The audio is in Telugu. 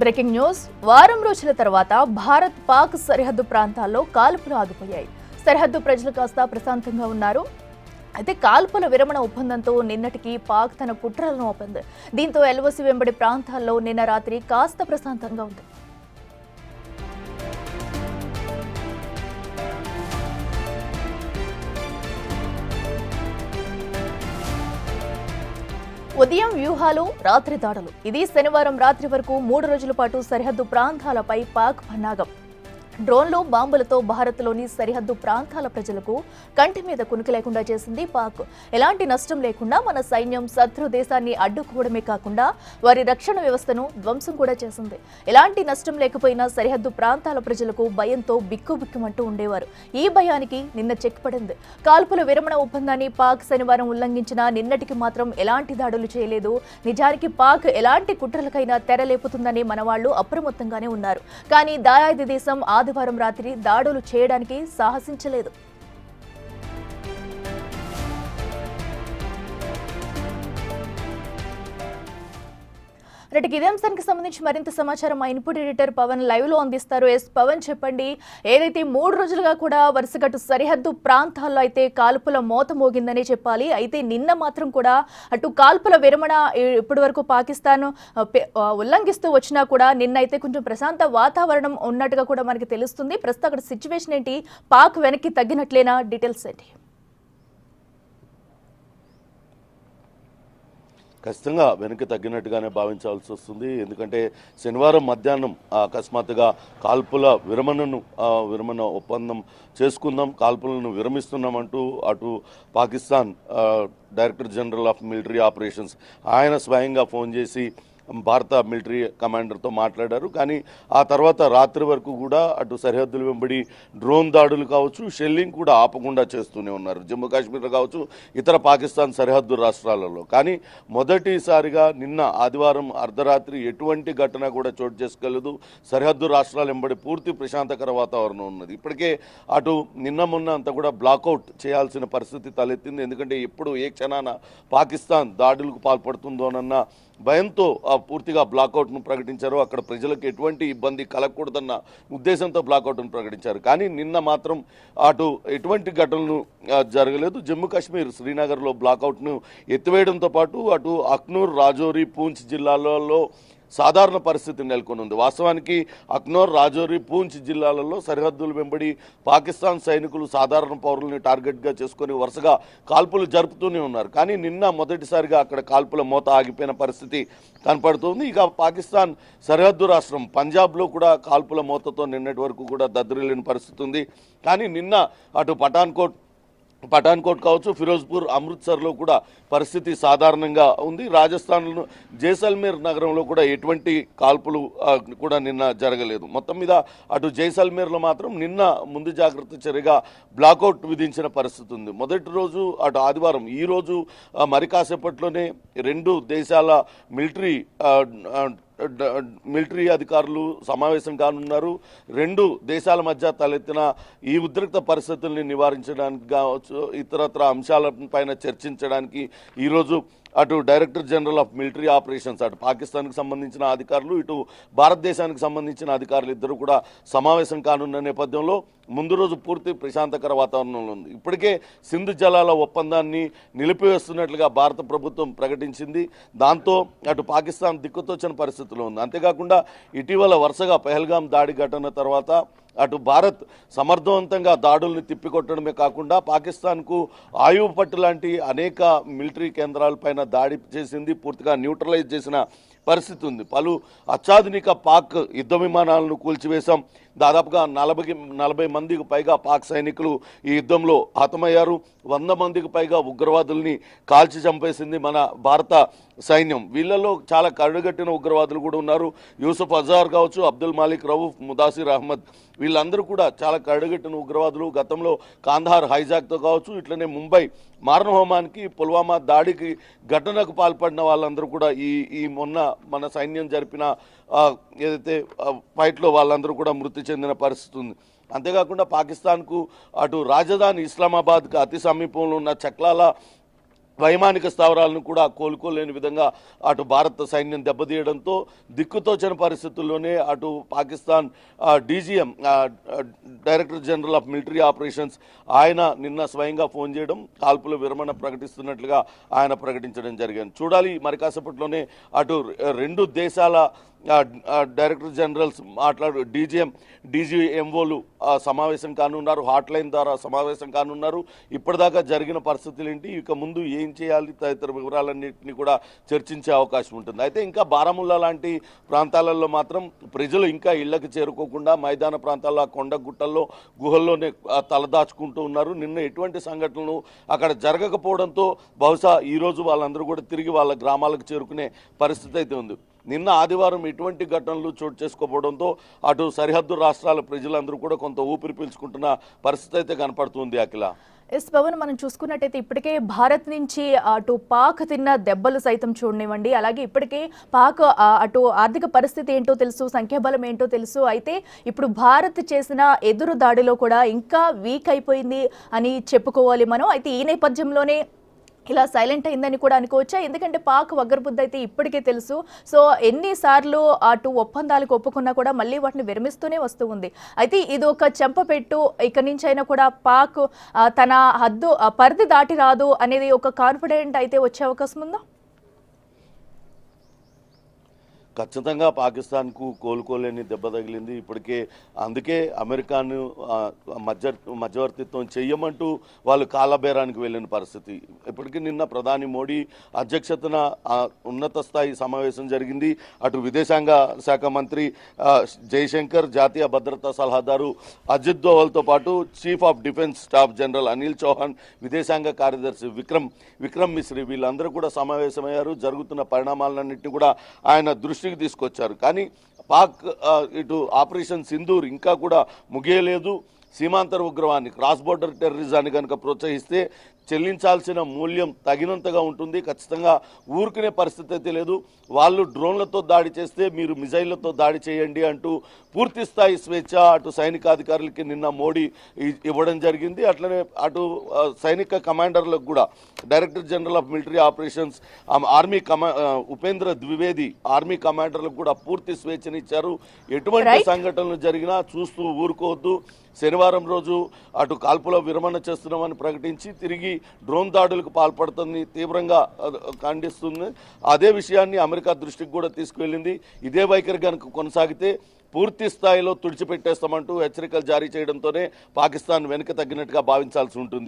Breaking news. వారం రోజుల తర్వాత భారత్ పాక్ సరిహద్దు ప్రాంతాల్లో కాల్పులు ఆగిపోయాయి. సరిహద్దు ప్రజలు కాస్త ప్రశాంతంగా ఉన్నారు. అయితే కాల్పుల విరమణ ఒప్పందంతో నిన్నటికి పాక్ తన కుట్రలను ఓపింది. దీంతో ఎల్ఓసి వెంబడి ప్రాంతాల్లో నిన్న రాత్రి కాస్త ప్రశాంతంగా ఉంది. ఉదయం వ్యూహాలు, రాత్రి దాడులు. ఇది శనివారం రాత్రి వరకు 3 రోజుల పాటు సరిహద్దు ప్రాంతాలపై పాక్ పన్నాగం. డ్రోన్లు, బాంబులతో భారత్లోని సరిహద్దు ప్రాంతాల ప్రజలకు కంటి మీద కునుకు లేకుండా చేసింది పాక్. ఎలాంటి నష్టం లేకుండా మన సైన్యం శత్రు దేశాన్ని అడ్డుకోవడమే కాకుండా వారి రక్షణ వ్యవస్థను ధ్వంసం కూడా చేసింది. ఎలాంటి నష్టం లేకపోయినా సరిహద్దు ప్రాంతాల ప్రజలకు భయంతో బిక్కుబిక్కుమంటూ ఉండేవారు. ఈ భయానికి నిన్న చెక్ పడింది. కాల్పుల విరమణ ఒప్పందాన్ని పాక్ శనివారం ఉల్లంఘించినా నిన్నటికి మాత్రం ఎలాంటి దాడులు చేయలేదు. నిజానికి పాక్ ఎలాంటి కుట్రలకైనా తెరలేపుతుందని మనవాళ్లు అప్రమత్తంగానే ఉన్నారు. కానీ దాయాది దేశం ఆదివారం రాత్రి దాడులు చేయడానికి సాహసించలేదు. ఇదే అంశానికి సంబంధించి మరింత సమాచారం మా ఇన్పుట్ ఎడిటర్ పవన్ లైవ్ లో అందిస్తారు. పవన్, చెప్పండి. ఏదైతే 3 రోజులుగా కూడా వరుసగట్టు సరిహద్దు ప్రాంతాల్లో అయితే కాల్పుల మోత మోగిందని చెప్పాలి. అయితే నిన్న మాత్రం కూడా అటు కాల్పుల విరమణ ఇప్పటి వరకు పాకిస్తాన్ ఉల్లంఘిస్తూ వచ్చినా కూడా నిన్న అయితే కొంచెం ప్రశాంత వాతావరణం ఉన్నట్టుగా కూడా మనకి తెలుస్తుంది. ప్రస్తుతం అక్కడ సిచ్యువేషన్ ఏంటి? పాక్ వెనక్కి తగ్గినట్లేనా? డీటెయిల్స్ ఏంటి? ఖచ్చితంగా వెనక్కి తగ్గినట్టుగానే భావించాల్సి వస్తుంది. ఎందుకంటే శనివారం మధ్యాహ్నం అకస్మాత్తుగా కాల్పుల విరమణ ఒప్పందం చేసుకుందాం, కాల్పులను విరమిస్తున్నామంటూ అటు Pakistan director general of military operations ఆయన స్వయంగా ఫోన్ చేసి భారత మిలిటరీ కమాండర్తో మాట్లాడారు. కానీ ఆ తర్వాత రాత్రి వరకు కూడా అటు సరిహద్దుల వెంబడి డ్రోన్ దాడులు కావచ్చు, షెల్లింగ్ కూడా ఆపకుండా చేస్తూనే ఉన్నారు, జమ్మూ కాశ్మీర్లో కావచ్చు, ఇతర పాకిస్తాన్ సరిహద్దు రాష్ట్రాలలో. కానీ మొదటిసారిగా నిన్న ఆదివారం అర్ధరాత్రి ఎటువంటి ఘటన కూడా చోటు చేసుకోలేదు. సరిహద్దు రాష్ట్రాల వెంబడి పూర్తి ప్రశాంతకర వాతావరణం ఉన్నది. ఇప్పటికే అటు నిన్న మొన్న అంతా కూడా బ్లాకౌట్ చేయాల్సిన పరిస్థితి తలెత్తింది. ఎందుకంటే ఎప్పుడు ఏ క్షణాన పాకిస్తాన్ దాడులకు పాల్పడుతుందోనన్న భయంతో పూర్తిగా బ్లాకౌట్ను ప్రకటించారు. అక్కడ ప్రజలకు ఎటువంటి ఇబ్బంది కలగకూడదన్న ఉద్దేశంతో బ్లాకౌట్ను ప్రకటించారు. కానీ నిన్న మాత్రం అటు ఎటువంటి ఘటనలు జరగలేదు. జమ్మూ కాశ్మీర్ శ్రీనగర్లో బ్లాకౌట్ను ఎత్తివేయడంతో పాటు అటు అఖ్నూర్, రాజౌరి, పూంచ్ జిల్లాలలో సాధారణ పరిస్థితి నెలకొని ఉంది. వాస్తవానికి అఖ్నూర్, రాజౌరి, పూంచ్ జిల్లాలలో సరిహద్దులు వెంబడి పాకిస్తాన్ సైనికులు సాధారణ పౌరుల్ని టార్గెట్గా చేసుకుని వరుసగా కాల్పులు జరుపుతూనే ఉన్నారు. కానీ నిన్న మొదటిసారిగా అక్కడ కాల్పుల మోత ఆగిపోయిన పరిస్థితి కనపడుతుంది. ఇక పాకిస్తాన్ సరిహద్దు రాష్ట్రం పంజాబ్లో కూడా కాల్పుల మోతతో నిన్నటి వరకు కూడా దద్దరిల్లిన పరిస్థితి ఉంది. కానీ నిన్న అటు పఠాన్కోట్ కావచ్చు, ఫిరోజ్పూర్, అమృత్సర్లో కూడా పరిస్థితి సాధారణంగా ఉంది. రాజస్థాన్లో జైసల్మేర్ నగరంలో కూడా ఎటువంటి కాల్పులు కూడా నిన్న జరగలేదు. మొత్తం మీద అటు జైసల్మేర్లో మాత్రం నిన్న ముందు జాగ్రత్త చర్యగా బ్లాకౌట్ విధించిన పరిస్థితి ఉంది. మొదటి రోజు అటు ఆదివారం, ఈ రోజు మరి కాసేపట్లోనే 2 దేశాల మిలిటరీ అధికారులు సమావేశం కానున్నారు. 2 దేశాల మధ్య తలెత్తిన ఈ ఉద్రిక్త పరిస్థితుల్ని నివారించడానికి కావచ్చు, ఇతరత్ర అంశాలపైన చర్చించడానికి ఈరోజు అటు director general of military operations అటు పాకిస్తాన్కి సంబంధించిన అధికారులు, ఇటు భారతదేశానికి సంబంధించిన అధికారులు ఇద్దరు కూడా సమావేశం కానున్న నేపథ్యంలో ముందు రోజు పూర్తి ప్రశాంతకర వాతావరణంలో ఉంది. ఇప్పటికే సింధు జలాల ఒప్పందాన్ని నిలిపివేస్తున్నట్లుగా భారత ప్రభుత్వం ప్రకటించింది. దాంతో అటు పాకిస్తాన్ దిక్కుతోచని పరిస్థితిలో ఉంది. అంతేకాకుండా ఇటీవల వరుసగా పహల్గాం దాడి ఘటన తర్వాత అటు భారత్ సమర్థవంతంగా దాడుల్ని తిప్పికొట్టడమే కాకుండా పాకిస్తాన్కు ఆయువు పట్టు లాంటి అనేక మిలిటరీ కేంద్రాలపైన దాడి చేసింది, పూర్తిగా న్యూట్రలైజ్ చేసిన పరిస్థితి ఉంది. పలు అత్యాధునిక పాక్ యుద్ధ విమానాలను కూల్చివేశాం. దాదాపుగా 40 మందికి పైగా పాక్ సైనికులు ఈ యుద్ధంలో హతమయ్యారు. 100 మందికి పైగా ఉగ్రవాదుల్ని కాల్చి చంపేసింది మన భారత సైన్యం. వీళ్ళలో చాలా కరుడుగట్టిన ఉగ్రవాదులు కూడా ఉన్నారు. యూసుఫ్ అజార్ కావచ్చు, అబ్దుల్ మాలిక్ రవూఫ్, ముదాసిర్ అహ్మద్, వీళ్ళందరూ కూడా చాలా కరుడుగట్టిన ఉగ్రవాదులు. గతంలో కాందహార్ హైజాక్తో కావచ్చు, ఇట్లనే ముంబై మారణహోమానికి, పుల్వామా దాడికి ఘటనకు పాల్పడిన వాళ్ళందరూ కూడా ఈ మొన్న మన సైన్యం జరిపిన ఏదైతే ఫైట్లో వాళ్ళందరూ కూడా మృతి చెందిన పరిస్థితి ఉంది. అంతేకాకుండా పాకిస్తాన్కు అటు రాజధాని ఇస్లామాబాద్కు అతి సమీపంలో ఉన్న చక్లాల వైమానిక స్థావరాలను కూడా కోలుకోలేని విధంగా అటు భారత సైన్యం దెబ్బతీయడంతో దిక్కుతోచని పరిస్థితుల్లోనే అటు Pakistan DGM director general of military operations ఆయన నిన్న స్వయంగా ఫోన్ చేయడం, కాల్పుల విరమణ ప్రకటిస్తున్నట్లుగా ఆయన ప్రకటించడం జరిగింది. చూడాలి మరి కాసేపట్లోనే అటు రెండు దేశాల డైరెక్టర్ జనరల్స్ డీజీఎంఓలు సమావేశం కానున్నారు, హాట్లైన్ ద్వారా సమావేశం కానున్నారు. ఇప్పటిదాకా జరిగిన పరిస్థితులు ఏంటి, ఇక ముందు ఏం చేయాలి తదితర వివరాలన్నింటినీ కూడా చర్చించే అవకాశం ఉంటుంది. అయితే ఇంకా బారాముల్లా లాంటి ప్రాంతాలలో మాత్రం ప్రజలు ఇంకా ఇళ్లకు చేరుకోకుండా మైదాన ప్రాంతాల్లో కొండ గుట్టల్లో గుహల్లోనే తలదాచుకుంటూ ఉన్నారు. నిన్న ఎటువంటి సంఘటనలు అక్కడ జరగకపోవడంతో బహుశా ఈరోజు వాళ్ళందరూ కూడా తిరిగి వాళ్ళ గ్రామాలకు చేరుకునే పరిస్థితి అయితే ఉంది. నిన్న ఆదివారం ఎటువంటి ఘటనలు చోటు చేసుకోవడంతో అటు సరిహద్దు రాష్ట్రాల ప్రజలందరూ కూడా కొంత ఊపిరి పీల్చుకుంటున్న పరిస్థితి అయితే కనపడుతుంది. అఖిల, ఎస్ పవన్, మనం చూసుకున్నట్టయితే ఇప్పటికే భారత్ నుంచి అటు పాక్ తిన్న దెబ్బలు సైతం చూడనివ్వండి, అలాగే ఇప్పటికే పాక్ అటు ఆర్థిక పరిస్థితి ఏంటో తెలుసు, సంఖ్యాబలం ఏంటో తెలుసు. అయితే ఇప్పుడు భారత్ చేసిన ఎదురు దాడిలో కూడా ఇంకా వీక్ అయిపోయింది అని చెప్పుకోవాలి మనం. అయితే ఈ నేపథ్యంలోనే ఇలా సైలెంట్ అయిందని కూడా అనుకోవచ్చా? ఎందుకంటే పాక్ వగ్గరబుద్ధి అయితే ఇప్పటికే తెలుసు. సో ఎన్నిసార్లు అటు ఒప్పందాలకు ఒప్పుకున్నా కూడా మళ్ళీ వాటిని విరమిస్తూనే వస్తూ ఉంది. అయితే ఇది ఒక చెంపపెట్టు, ఇక్కడి నుంచి అయినా కూడా పాక్ తన పరిధి దాటి రాదు అనేది ఒక కాన్ఫిడెంట్ అయితే వచ్చే అవకాశం ఉందా? ఖచ్చితంగా పాకిస్తాన్కు కోలుకోలేని దెబ్బ తగిలింది ఇప్పటికే. అందుకే అమెరికాను మధ్యవర్తిత్వం చెయ్యమంటూ వాళ్ళు కాలబేరానికి వెళ్ళిన పరిస్థితి. ఇప్పటికీ నిన్న ప్రధాని మోడీ అధ్యక్షతన ఉన్నత స్థాయి సమావేశం జరిగింది. అటు విదేశాంగ శాఖ మంత్రి జైశంకర్, జాతీయ భద్రతా సలహాదారు అజిత్ దోవల్తో పాటు chief of defence staff general Anil Chauhan, విదేశాంగ కార్యదర్శి విక్రమ్ మిశ్రీ వీళ్ళందరూ కూడా సమావేశమయ్యారు. జరుగుతున్న పరిణామాలన్నింటినీ కూడా ఆయన దృష్టికి తీసుకొచ్చారు. కానీ పాక్ ఇటు ఆపరేషన్ సింధూర్ ఇంకా కూడా ముగియలేదు. సీమాంతర ఉగ్రవాన్ని, క్రాస్ బోర్డర్ టెర్రరిజాన్ని కనుక ప్రోత్సహిస్తే చెల్లించాల్సిన మూల్యం తగినంతగా ఉంటుంది. ఖచ్చితంగా ఊరుకునే పరిస్థితి అయితే లేదు. వాళ్ళు డ్రోన్లతో దాడి చేస్తే మీరు మిజైళ్లతో దాడి చేయండి అంటూ పూర్తి స్థాయి స్వేచ్ఛ అటు సైనికాధికారులకి నిన్న మోడీ ఇవ్వడం జరిగింది. అట్లనే అటు సైనిక కమాండర్లకు కూడా director general of military operations Upendra Dwivedi army కమాండర్లకు కూడా పూర్తి స్వేచ్ఛనిచ్చారు. ఎటువంటి సంఘటనలు జరిగినా చూస్తూ ఊరుకోవద్దు. శనివారం రోజు అటు కాల్పుల విరమణ చేస్తున్నామని ప్రకటించి తిరిగి డ్రోన్ దాడులకు పాల్పడుతుంది తీవ్రంగా ఖండిస్తుంది. అదే విషయాన్ని అమెరికా దృష్టికి కూడా తీసుకువెళ్ళింది. ఇదే వైఖరి కనుక కొనసాగితే పూర్తి స్థాయిలో తుడిచిపెట్టేస్తామంటూ హెచ్చరికలు జారీ చేయడంతోనే పాకిస్తాన్ వెనుక తగ్గినట్టుగా భావించాల్సి ఉంటుంది.